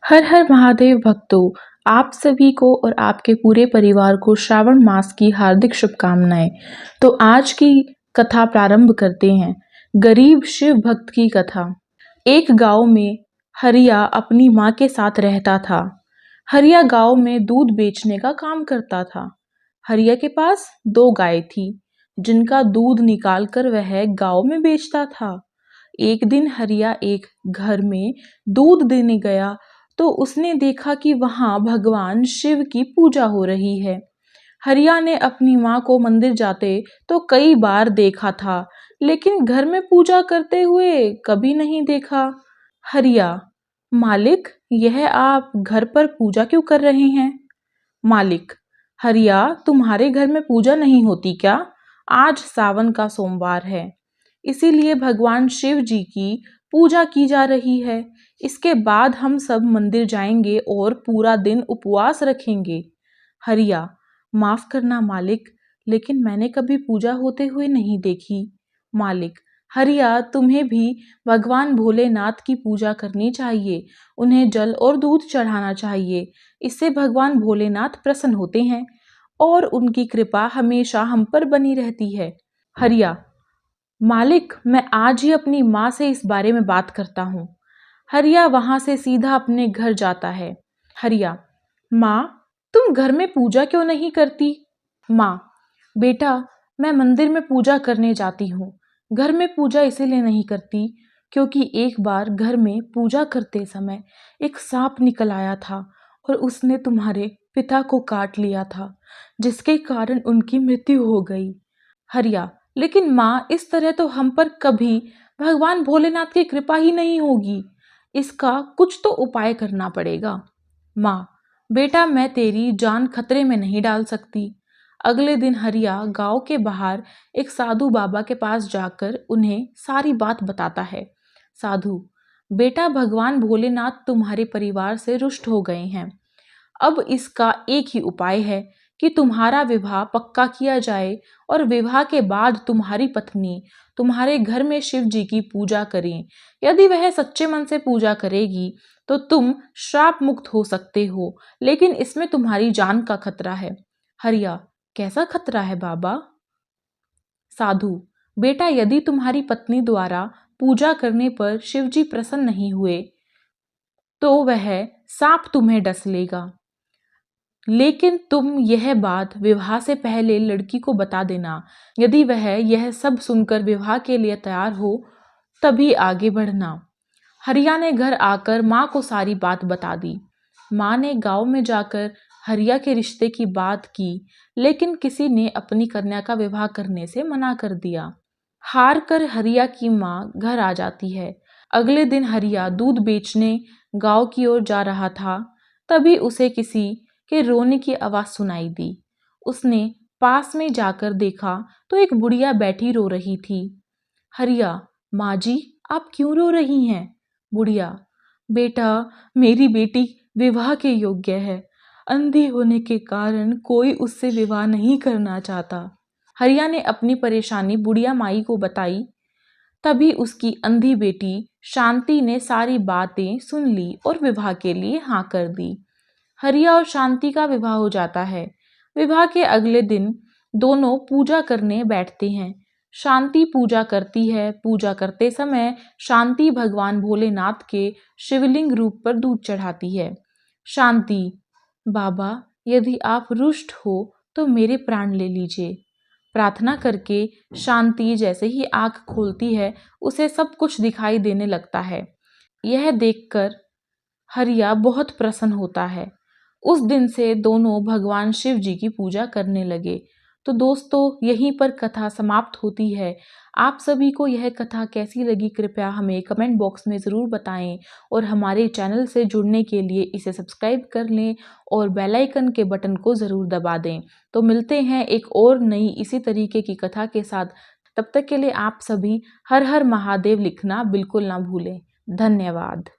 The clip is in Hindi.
हर हर महादेव भक्तों, आप सभी को और आपके पूरे परिवार को श्रावण मास की हार्दिक शुभकामनाएं। तो आज की कथा प्रारंभ करते हैं। गरीब शिव भक्त की कथा। एक गांव में हरिया अपनी माँ के साथ रहता था। हरिया गांव में दूध बेचने का काम करता था। हरिया के पास 2 गाय थी, जिनका दूध निकालकर वह गांव में बेचता था। एक दिन हरिया एक घर में दूध देने गया तो उसने देखा कि वहां भगवान शिव की पूजा हो रही है। हरिया ने अपनी माँ को मंदिर जाते तो कई बार देखा था, लेकिन घर में पूजा करते हुए कभी नहीं देखा। हरिया, मालिक, यह आप घर पर पूजा क्यों कर रहे हैं? मालिक, हरिया, तुम्हारे घर में पूजा नहीं होती क्या? आज सावन का सोमवार है, इसीलिए भगवान शिव जी की पूजा की जा रही है। इसके बाद हम सब मंदिर जाएंगे और पूरा दिन उपवास रखेंगे। हरिया, माफ करना मालिक, लेकिन मैंने कभी पूजा होते हुए नहीं देखी। मालिक, हरिया, तुम्हें भी भगवान भोलेनाथ की पूजा करनी चाहिए। उन्हें जल और दूध चढ़ाना चाहिए। इससे भगवान भोलेनाथ प्रसन्न होते हैं और उनकी कृपा हमेशा हम पर बनी रहती है। हरिया, मालिक, मैं आज ही अपनी माँ से इस बारे में बात करता हूँ। हरिया वहां से सीधा अपने घर जाता है। हरिया, माँ, तुम घर में पूजा क्यों नहीं करती? माँ, बेटा, मैं मंदिर में पूजा करने जाती हूँ। घर में पूजा इसीलिए नहीं करती क्योंकि एक बार घर में पूजा करते समय एक सांप निकल आया था और उसने तुम्हारे पिता को काट लिया था, जिसके कारण उनकी मृत्यु हो गई। हरिया, लेकिन माँ, इस तरह तो हम पर कभी भगवान भोलेनाथ की कृपा ही नहीं होगी। इसका कुछ तो उपाय करना पड़ेगा। माँ, बेटा, मैं तेरी जान खतरे में नहीं डाल सकती। अगले दिन हरिया गांव के बाहर एक साधु बाबा के पास जाकर उन्हें सारी बात बताता है। साधु, बेटा, भगवान भोलेनाथ तुम्हारे परिवार से रुष्ट हो गए हैं। अब इसका एक ही उपाय है कि तुम्हारा विवाह पक्का किया जाए और विवाह के बाद तुम्हारी पत्नी तुम्हारे घर में शिव जी की पूजा करें। यदि वह सच्चे मन से पूजा करेगी तो तुम श्राप मुक्त हो सकते हो, लेकिन इसमें तुम्हारी जान का खतरा है। हरिया, कैसा खतरा है बाबा? साधु, बेटा, यदि तुम्हारी पत्नी द्वारा पूजा करने पर शिव जी प्रसन्न नहीं हुए तो वह सांप तुम्हें डस लेगा। लेकिन तुम यह बात विवाह से पहले लड़की को बता देना। यदि वह यह सब सुनकर विवाह के लिए तैयार हो तभी आगे बढ़ना। हरिया ने घर आकर माँ को सारी बात बता दी। माँ ने गांव में जाकर हरिया के रिश्ते की बात की, लेकिन किसी ने अपनी कन्या का विवाह करने से मना कर दिया। हार कर हरिया की माँ घर आ जाती है। अगले दिन हरिया दूध बेचने गांव की ओर जा रहा था, तभी उसे किसी के रोने की आवाज सुनाई दी। उसने पास में जाकर देखा तो एक बुढ़िया बैठी रो रही थी। हरिया, माँ जी, आप क्यों रो रही हैं? बुढ़िया, बेटा, मेरी बेटी विवाह के योग्य है। अंधी होने के कारण कोई उससे विवाह नहीं करना चाहता। हरिया ने अपनी परेशानी बुढ़िया माई को बताई। तभी उसकी अंधी बेटी शांति ने सारी बातें सुन ली और विवाह के लिए हाँ कर दी। हरिया और शांति का विवाह हो जाता है। विवाह के अगले दिन दोनों पूजा करने बैठते हैं। शांति पूजा करती है। पूजा करते समय शांति भगवान भोलेनाथ के शिवलिंग रूप पर दूध चढ़ाती है। शांति, बाबा, यदि आप रुष्ट हो तो मेरे प्राण ले लीजिए। प्रार्थना करके शांति जैसे ही आंख खोलती है उसे सब कुछ दिखाई देने लगता है। यह देखकर हरिया बहुत प्रसन्न होता है। उस दिन से दोनों भगवान शिव जी की पूजा करने लगे। तो दोस्तों, यहीं पर कथा समाप्त होती है। आप सभी को यह कथा कैसी लगी कृपया हमें कमेंट बॉक्स में ज़रूर बताएं और हमारे चैनल से जुड़ने के लिए इसे सब्सक्राइब कर लें और बेल आइकन के बटन को ज़रूर दबा दें। तो मिलते हैं एक और नई इसी तरीके की कथा के साथ। तब तक के लिए आप सभी हर हर महादेव लिखना बिल्कुल ना भूलें। धन्यवाद।